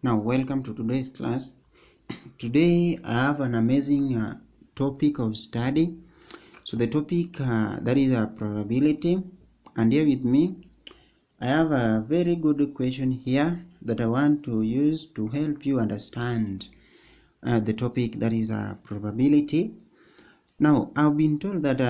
Now, welcome to today's class. Today, I have an amazing topic of study. So, the topic that is a probability, and here with me, I have a very good question here that I want to use to help you understand the topic that is a probability. Now, I've been told that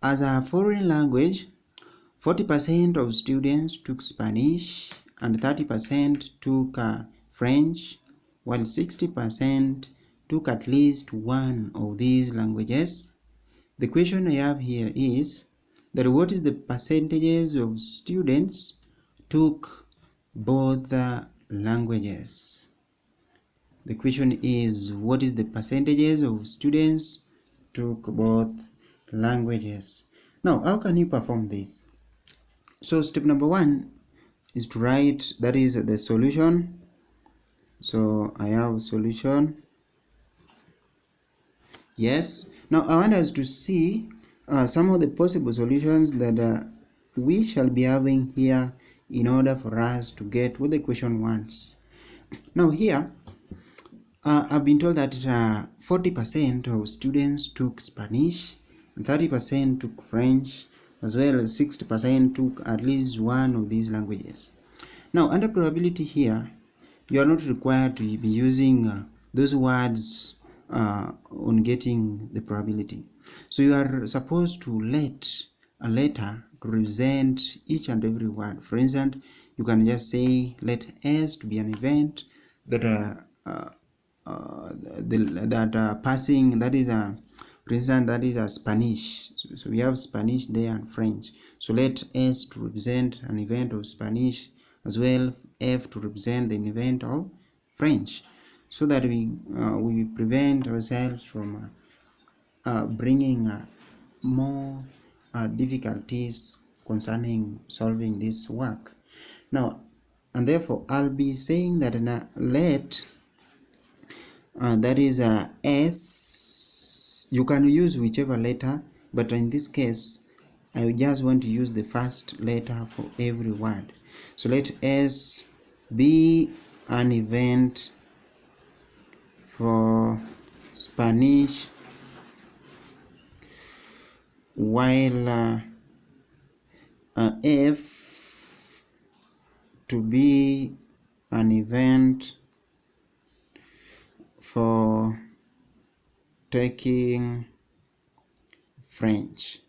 as a foreign language, 40% of students took Spanish and 30% took French, while 60% took at least one of these languages. The question I have here is that what is the percentages of students took both languages? The question is, what is the percentages of students took both languages? Now, how can you perform this? So step number 1 is to write, that is the solution. So I have solution. Yes. Now I want us to see some of the possible solutions that we shall be having here in order for us to get what the question wants. Now here, I've been told that 40% of students took Spanish, 30% took French, as well as 60% took at least one of these languages. Now, under probability here, you are not required to be using those words on getting the probability. So you are supposed to let a letter to represent each and every word. For instance, you can just say let S to be an event that passing, that is for instance, that is a Spanish. So we have Spanish there and French. So let S to represent an event of Spanish, as well F to represent an event of French, so that we prevent ourselves from bringing more difficulties concerning solving this work. Now, and therefore I'll be saying that let that is S. You can use whichever letter, but in this case I just want to use the first letter for every word. So let S be an event for Spanish, while F to be an event for taking French.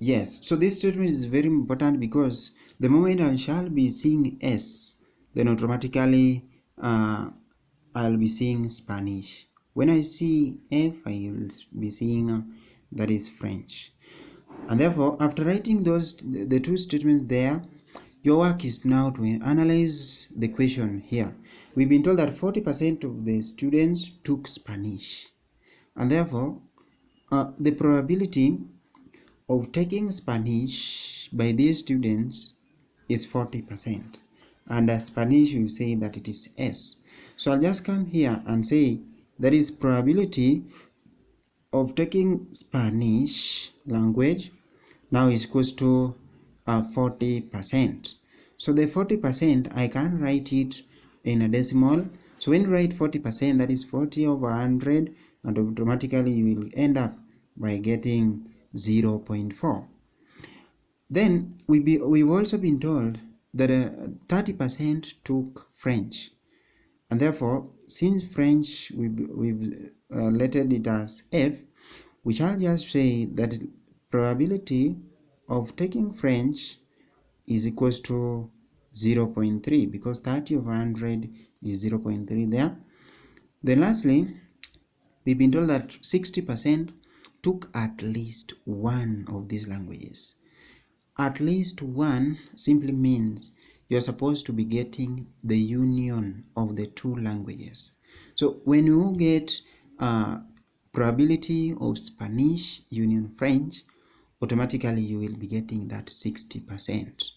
Yes, so this statement is very important because the moment I shall be seeing S, then automatically I'll be seeing Spanish. When I see F, I will be seeing that is French. And therefore, after writing the two statements there, your work is now to analyze the question here. We've been told that 40% of the students took Spanish, and therefore the probability of taking Spanish by these students is 40%, and Spanish will say that it is S. So I'll just come here and say that is probability of taking Spanish language now is equals to 40%. So the 40% I can write it in a decimal. So when you write 40%, that is 40 over 100, and automatically you will end up by getting 0.4. Then we've also been told that 30% took French, and therefore since French we've lettered it as F, we shall just say that probability of taking French is equals to 0.3, because 30 over 100 is 0.3 there. Then lastly, we've been told that 60% took at least one of these languages. At least one simply means you're supposed to be getting the union of the two languages. So when you get probability of Spanish union French, automatically you will be getting that 60%.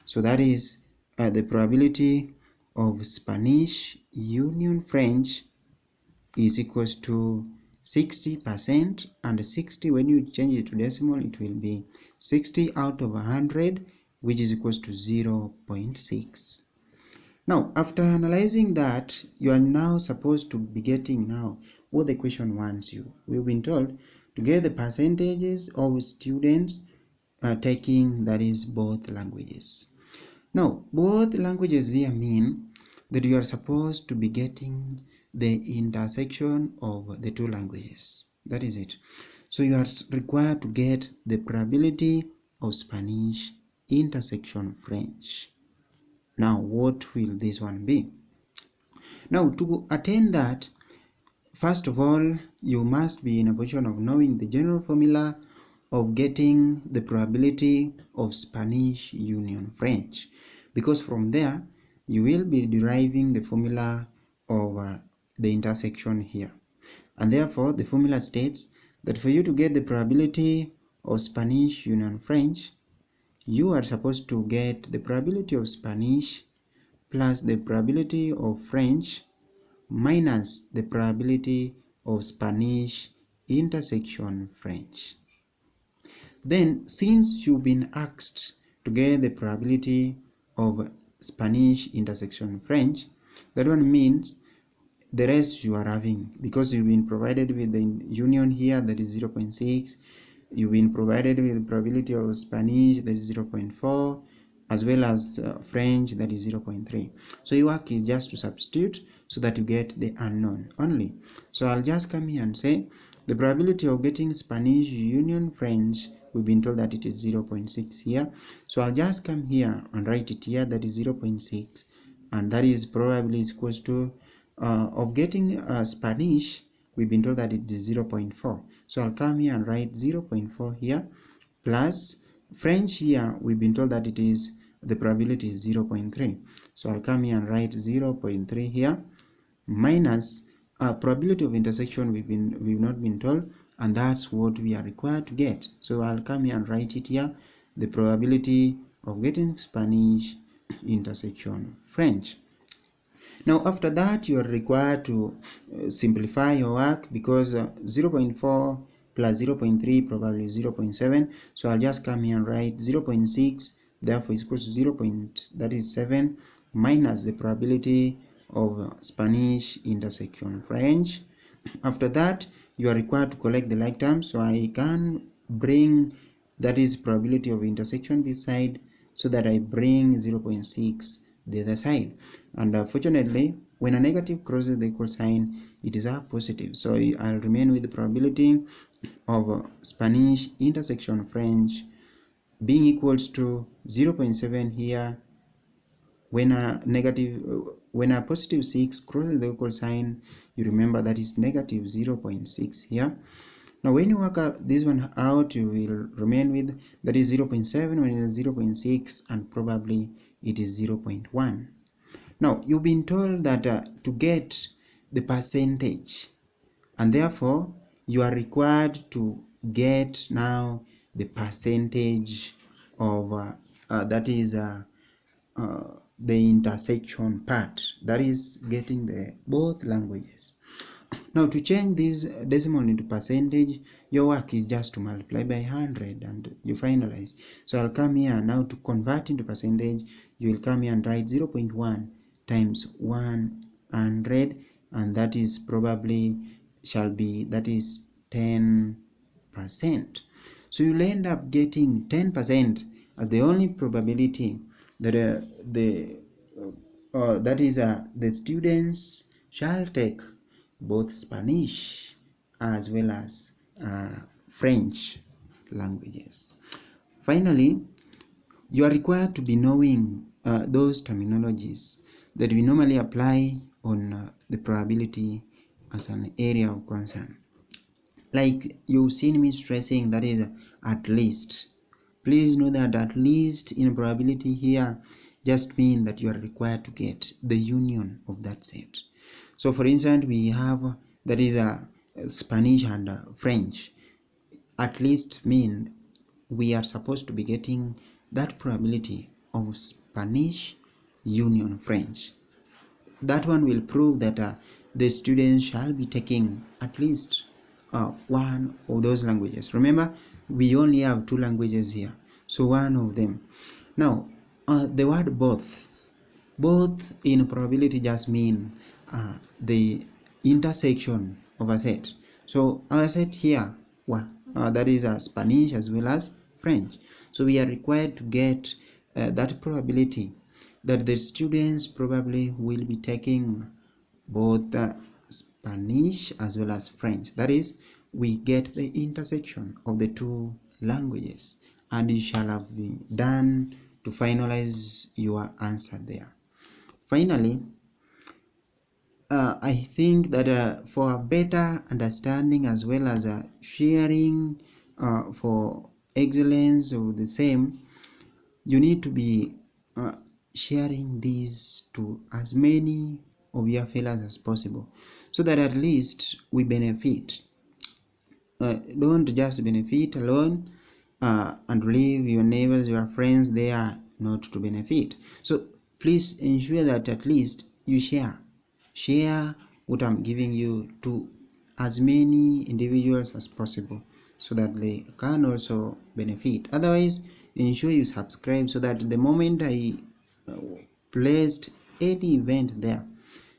So that is the probability of Spanish union French is equals to 60%, and 60, when you change it to decimal, it will be 60 out of 100, which is equals to 0.6. Now, after analyzing that, you are now supposed to be getting now what the question wants you. We've been told to get the percentages of students taking, that is, both languages. Now, both languages here mean that you are supposed to be getting the intersection of the two languages. That is it. So you are required to get the probability of Spanish intersection French. Now, what will this one be? Now, to attain that, first of all, you must be in a position of knowing the general formula of getting the probability of Spanish union French, because from there you will be deriving the formula of the intersection here. And therefore, the formula states that for you to get the probability of Spanish union French, you are supposed to get the probability of Spanish plus the probability of French minus the probability of Spanish intersection French. Then, since you've been asked to get the probability of Spanish intersection French, that one means the rest you are having, because you've been provided with the union here, that is 0.6. You've been provided with the probability of Spanish, that is 0.4, as well as French, that is 0.3. So your work is just to substitute so that you get the unknown only. So I'll just come here and say the probability of getting Spanish union French, we've been told that it is 0.6 here. So I'll just come here and write it here, that is 0.6, and that is probably equals to of getting Spanish, we've been told that it is 0.4. So I'll come here and write 0.4 here, plus French here, we've been told that it is, the probability is 0.3. So I'll come here and write 0.3 here, minus probability of intersection we've not been told, and that's what we are required to get. So I'll come here and write it here, the probability of getting Spanish intersection French. Now, after that, you are required to simplify your work, because 0.4 plus 0.3 probably 0.7. So I'll just come here and write 0.6, therefore is equals to 0.7 minus the probability of Spanish intersection French. After that, you are required to collect the like terms. So I can bring, that is, probability of intersection this side, so that I bring 0.6 the other side. And fortunately, when a negative crosses the equal sign, it is a positive. So I'll remain with the probability of Spanish intersection French being equals to 0.7 here. When a positive 6 crosses the equal sign, you remember that is negative 0.6 here. Now when you work this one out, you will remain with, that is 0.7 minus 0.6, and probably it is 0.1. Now you've been told that to get the percentage, and therefore you are required to get now the percentage of that is the intersection part, that is getting the both languages. Now to change this decimal into percentage, your work is just to multiply by 100 and you finalize. So I'll come here now to convert into percentage. You will come here and write 0.1 times 100, and that is probably shall be, that is 10%. So you'll end up getting 10% as the only probability that the students shall take both Spanish as well as French languages. Finally, you are required to be knowing those terminologies that we normally apply on the probability as an area of concern. Like you've seen me stressing, that is at least. Please know that at least in probability here just mean that you are required to get the union of that set. So for instance, we have, that is Spanish and French. At least mean we are supposed to be getting that probability of Spanish union French. That one will prove that the students shall be taking at least one of those languages. Remember, we only have two languages here, so one of them. Now, the word both, Both in probability just mean the intersection of a set. So our set here, that is Spanish as well as French. So we are required to get that probability that the students probably will be taking both Spanish as well as French. That is, we get the intersection of the two languages, and you shall have been done to finalize your answer there. Finally, I think that for a better understanding as well as sharing for excellence of the same, you need to be sharing these to as many of your fellows as possible, so that at least we benefit. Don't just benefit alone and leave your neighbors, your friends there not to benefit. So please ensure that at least you share what I'm giving you to as many individuals as possible, so that they can also benefit. Otherwise, ensure you subscribe, so that the moment I placed any event there,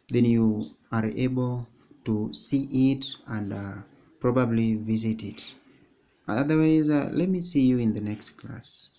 then you are able to see it and probably visit it. Otherwise, let me see you in the next class.